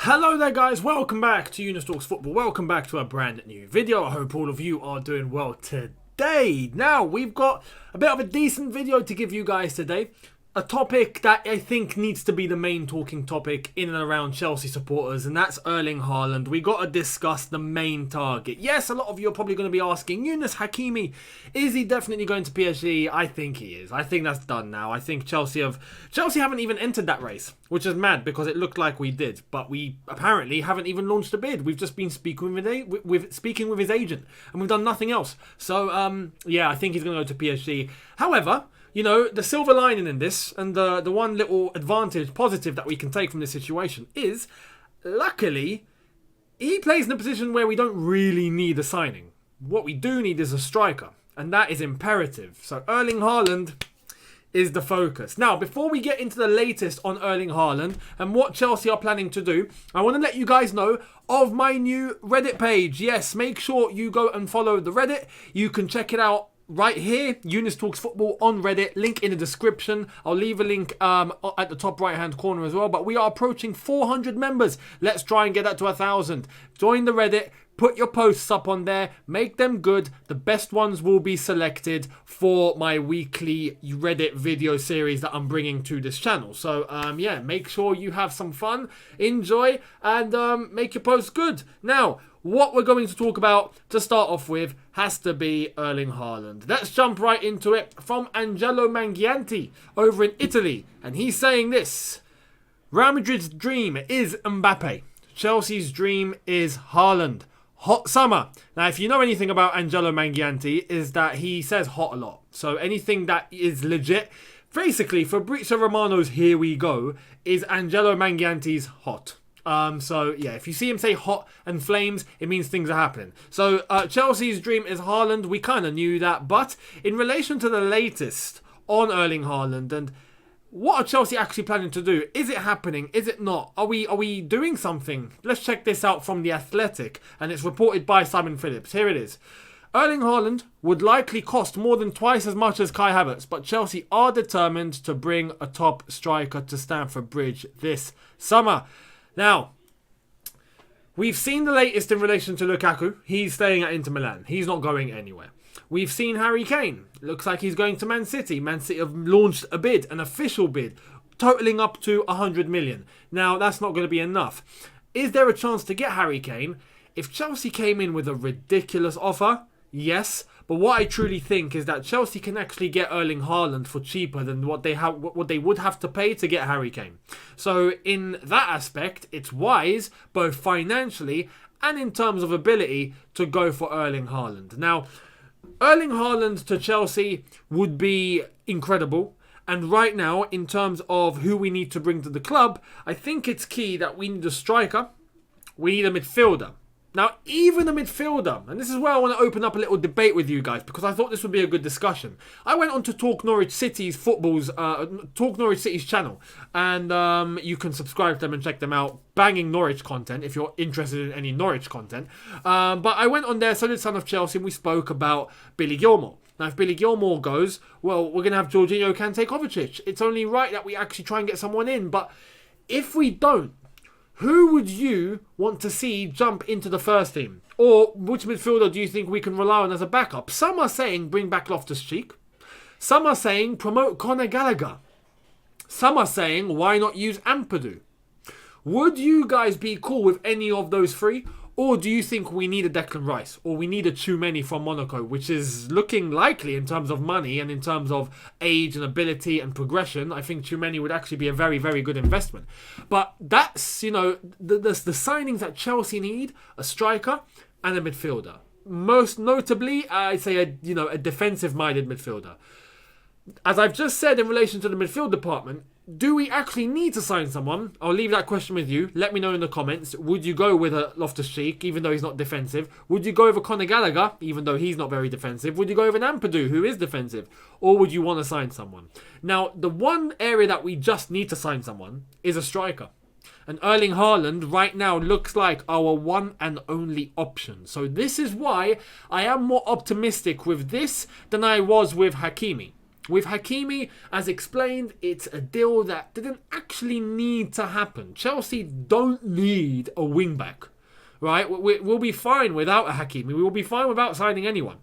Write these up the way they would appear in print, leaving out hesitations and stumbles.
Hello there guys, welcome back to Younes Talks Football, welcome back to a brand new video. I hope all of you are doing well today. Now, we've got a bit of a decent video to give you guys today. A topic that I think needs to be the main talking topic in and around Chelsea supporters, and that's Erling Haaland. We got to discuss the main target. Yes, a lot of you are probably going to be asking, Younes Hakimi, is he definitely going to PSG? I think he is. I think that's done now. I think Chelsea haven't even entered that race, which is mad because it looked like we did, but we apparently haven't even launched a bid. We've just been speaking with his agent, and we've done nothing else. So yeah, I think he's going to go to PSG. However, you know, the silver lining in this, and the one little advantage, positive that we can take from this situation is, luckily, he plays in a position where we don't really need a signing. What we do need is a striker, and that is imperative. So Erling Haaland is the focus. Now, before we get into the latest on Erling Haaland and what Chelsea are planning to do, I want to let you guys know of my new Reddit page. Yes, make sure you go and follow the Reddit. You can check it out right here, Younes Talks Football on Reddit, link in the description. I'll leave a link at the top right hand corner as well. But we are approaching 400 members. Let's try and get that to 1,000. Join the Reddit, put your posts up on there, make them good. The best ones will be selected for my weekly Reddit video series that I'm bringing to this channel. So yeah, make sure you have some fun, enjoy, and make your posts good. Now, what we're going to talk about to start off with has to be Erling Haaland. Let's jump right into it from Angelo Mangianti over in Italy. And he's saying this: Real Madrid's dream is Mbappe. Chelsea's dream is Haaland. Hot summer. Now, if you know anything about Angelo Mangianti, is that he says hot a lot. So anything that is legit, basically Fabrizio Romano's "here we go" is Angelo Mangianti's hot. So yeah, if you see him say hot and flames, it means things are happening. So Chelsea's dream is Haaland. We kind of knew that, but in relation to the latest on Erling Haaland and what are Chelsea actually planning to do? Is it happening? Is it not? Are we doing something? Let's check this out from The Athletic, and it's reported by Simon Phillips. Here it is. Erling Haaland would likely cost more than twice as much as Kai Havertz, but Chelsea are determined to bring a top striker to Stamford Bridge this summer. Now, we've seen the latest in relation to Lukaku. He's staying at Inter Milan. He's not going anywhere. We've seen Harry Kane. Looks like he's going to Man City. Man City have launched a bid, an official bid, totaling up to 100 million. Now, that's not going to be enough. Is there a chance to get Harry Kane? If Chelsea came in with a ridiculous offer, yes. But what I truly think is that Chelsea can actually get Erling Haaland for cheaper than what they would have to pay to get Harry Kane. So in that aspect, it's wise, both financially and in terms of ability, to go for Erling Haaland. Now, Erling Haaland to Chelsea would be incredible. And right now, in terms of who we need to bring to the club, I think it's key that we need a striker, we need a midfielder. Now, even a midfielder, and this is where I want to open up a little debate with you guys, because I thought this would be a good discussion. I went on to Talk Norwich City's channel, and you can subscribe to them and check them out. Banging Norwich content if you're interested in any Norwich content. But I went on there, so did Son of Chelsea, and we spoke about Billy Gilmour. Now, if Billy Gilmour goes, well, we're going to have Jorginho, Kante, Kovacic. It's only right that we actually try and get someone in. But if we don't, who would you want to see jump into the first team? Or which midfielder do you think we can rely on as a backup? Some are saying bring back Loftus-Cheek. Some are saying promote Conor Gallagher. Some are saying why not use Ampadu? Would you guys be cool with any of those three? Or do you think we need a Declan Rice? Or we need a Tchouameni from Monaco, which is looking likely in terms of money and in terms of age and ability and progression. I think Tchouameni would actually be a very, very good investment. But that's, you know, the signings that Chelsea need: a striker and a midfielder. Most notably, I'd say a defensive-minded midfielder. As I've just said in relation to the midfield department, do we actually need to sign someone? I'll leave that question with you. Let me know in the comments. Would you go with a Loftus-Cheek, even though he's not defensive? Would you go with a Conor Gallagher, even though he's not very defensive? Would you go with an Ampadu, who is defensive? Or would you want to sign someone? Now, the one area that we just need to sign someone is a striker. And Erling Haaland right now looks like our one and only option. So this is why I am more optimistic with this than I was with Hakimi. With Hakimi, as explained, it's a deal that didn't actually need to happen. Chelsea don't need a wing-back, right? We'll be fine without a Hakimi. We will be fine without signing anyone.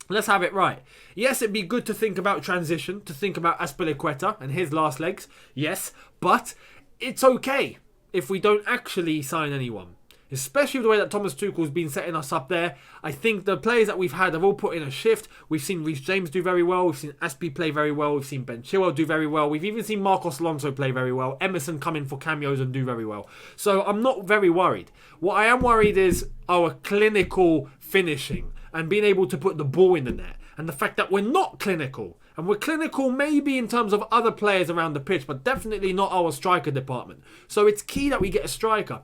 Let's have it right. Yes, it'd be good to think about transition, to think about Azpilicueta and his last legs. Yes, but it's okay if we don't actually sign anyone. Especially the way that Thomas Tuchel's been setting us up there. I think the players that we've had have all put in a shift. We've seen Reece James do very well. We've seen Aspi play very well. We've seen Ben Chilwell do very well. We've even seen Marcos Alonso play very well. Emerson come in for cameos and do very well. So I'm not very worried. What I am worried is our clinical finishing and being able to put the ball in the net. And the fact that we're not clinical. And we're clinical maybe in terms of other players around the pitch, but definitely not our striker department. So it's key that we get a striker.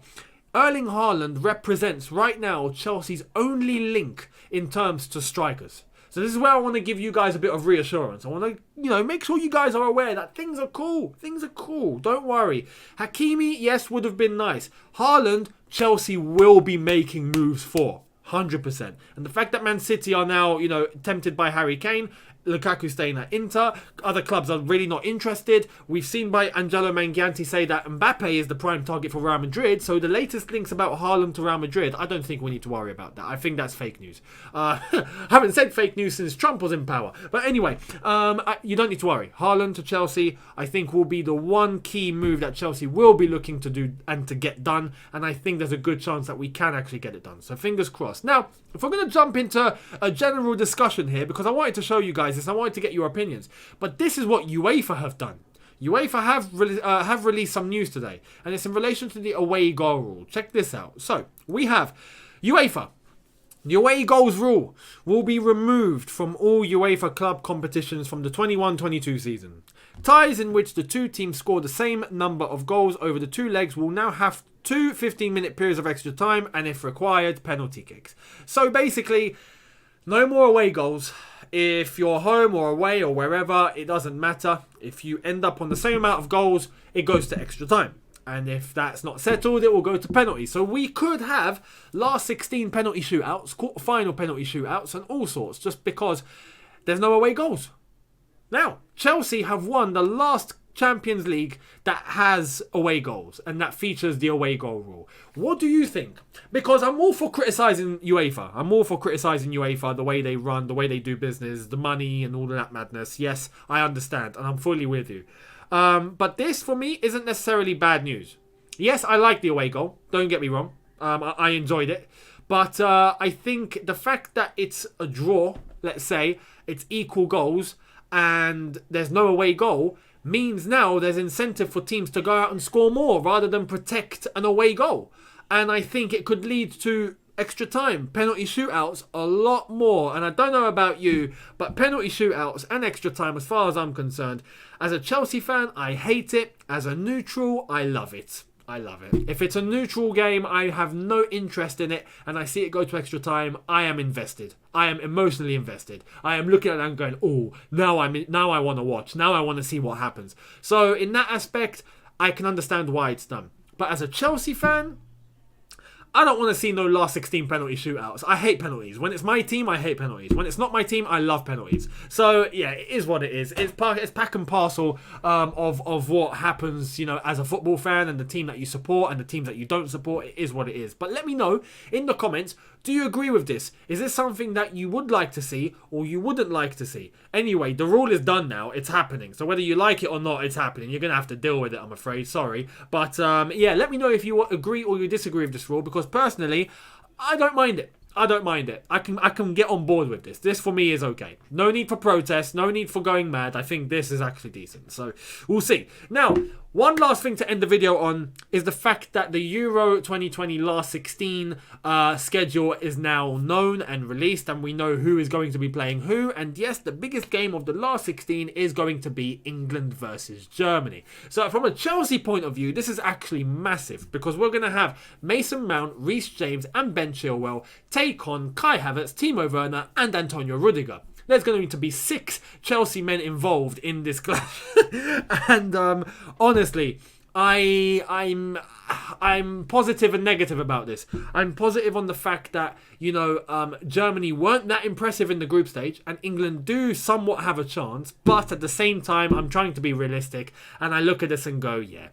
Erling Haaland represents right now Chelsea's only link in terms to strikers. So this is where I want to give you guys a bit of reassurance. I want to, make sure you guys are aware that things are cool. Things are cool. Don't worry. Hakimi, yes, would have been nice. Haaland, Chelsea will be making moves for. 100%. And the fact that Man City are now, tempted by Harry Kane, Lukaku staying at Inter, other clubs are really not interested. We've seen by Angelo Mangianti say that Mbappe is the prime target for Real Madrid. So the latest links about Haaland to Real Madrid, I don't think we need to worry about that. I think that's fake news. I haven't said fake news since Trump was in power. But anyway, you don't need to worry. Haaland to Chelsea, I think, will be the one key move that Chelsea will be looking to do and to get done. And I think there's a good chance that we can actually get it done. So fingers crossed. Now, if we're going to jump into a general discussion here, because I wanted to show you guys this, I wanted to get your opinions. But this is what UEFA have done. UEFA have released some news today, and it's in relation to the away goal rule. Check this out. So, we have UEFA. The away goals rule will be removed from all UEFA club competitions from the 21-22 season. Ties in which the two teams score the same number of goals over the two legs will now have 2 15-minute periods of extra time, and if required, penalty kicks. So basically, no more away goals. If you're home or away or wherever, it doesn't matter. If you end up on the same amount of goals, it goes to extra time. And if that's not settled, it will go to penalties. So we could have last 16 penalty shootouts, quarter-final penalty shootouts, and all sorts, just because there's no away goals. Now, Chelsea have won the last Champions League that has away goals and that features the away goal rule. What do you think? Because I'm all for criticising UEFA. I'm all for criticising UEFA, the way they run, the way they do business, the money and all of that madness. Yes, I understand and I'm fully with you. But this, for me, isn't necessarily bad news. Yes, I like the away goal. Don't get me wrong. I enjoyed it. But I think the fact that it's a draw, let's say, it's equal goals and there's no away goal, means now there's incentive for teams to go out and score more rather than protect an away goal. And I think it could lead to extra time, penalty shootouts a lot more. And I don't know about you, but penalty shootouts and extra time, as far as I'm concerned, as a Chelsea fan, I hate it. As a neutral, I love it. I love it. If it's a neutral game, I have no interest in it, and I see it go to extra time, I am invested. I am emotionally invested. I am looking at it and going, oh, now I want to watch. Now I want to see what happens. So in that aspect, I can understand why it's done. But as a Chelsea fan, I don't want to see no last 16 penalty shootouts. I hate penalties. When it's my team, I hate penalties. When it's not my team, I love penalties. So, yeah, it is what it is. It's pack and parcel of what happens, as a football fan and the team that you support and the teams that you don't support. It is what it is. But let me know in the comments, do you agree with this? Is this something that you would like to see or you wouldn't like to see? Anyway, the rule is done now. It's happening. So whether you like it or not, it's happening. You're going to have to deal with it, I'm afraid. Sorry. But, yeah, let me know if you agree or you disagree with this rule, because personally, I don't mind it. I don't mind it. I can get on board with this. This for me is okay. No need for protest. No need for going mad. I think this is actually decent. So we'll see. Now, one last thing to end the video on is the fact that the Euro 2020 last 16 schedule is now known and released, and we know who is going to be playing who. And yes, the biggest game of the last 16 is going to be England versus Germany. So from a Chelsea point of view, this is actually massive, because we're going to have Mason Mount, Reece James and Ben Chilwell take on Kai Havertz, Timo Werner and Antonio Rudiger. There's going to be 6 Chelsea men involved in this clash. And honestly, I'm positive and negative about this. I'm positive on the fact that, Germany weren't that impressive in the group stage, and England do somewhat have a chance, but at the same time, I'm trying to be realistic, and I look at this and go, yeah,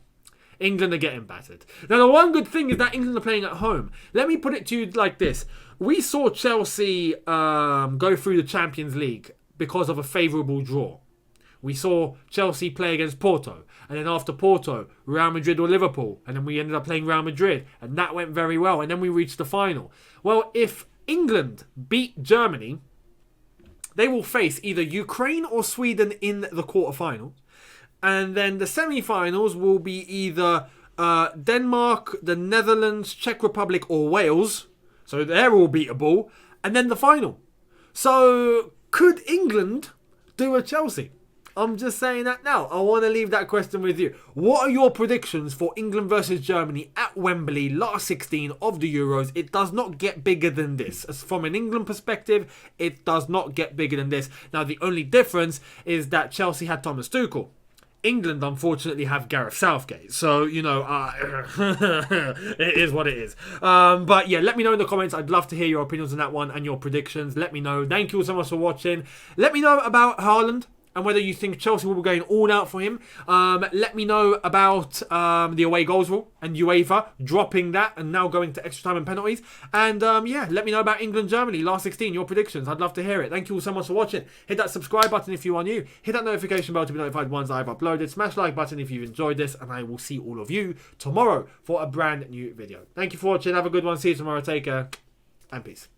England are getting battered. Now, the one good thing is that England are playing at home. Let me put it to you like this. We saw Chelsea go through the Champions League because of a favourable draw. We saw Chelsea play against Porto, and then after Porto, Real Madrid or Liverpool, and then we ended up playing Real Madrid, and that went very well, and then we reached the final. Well, if England beat Germany, they will face either Ukraine or Sweden in the quarterfinals, and then the semi-finals will be either Denmark, the Netherlands, Czech Republic, or Wales, so they're all beatable, and then the final. So, could England do a Chelsea? I'm just saying that now. I want to leave that question with you. What are your predictions for England versus Germany at Wembley, last 16 of the Euros? It does not get bigger than this. As from an England perspective, it does not get bigger than this. Now, the only difference is that Chelsea had Thomas Tuchel. England, unfortunately, have Gareth Southgate. So, it is what it is. But yeah, let me know in the comments. I'd love to hear your opinions on that one and your predictions. Let me know. Thank you all so much for watching. Let me know about Haaland and whether you think Chelsea will be going all out for him. Let me know about the away goals rule and UEFA dropping that and now going to extra time and penalties. And let me know about England-Germany, last 16, your predictions. I'd love to hear it. Thank you all so much for watching. Hit that subscribe button if you are new. Hit that notification bell to be notified once I've uploaded. Smash the like button if you've enjoyed this. And I will see all of you tomorrow for a brand new video. Thank you for watching. Have a good one. See you tomorrow. Take care and peace.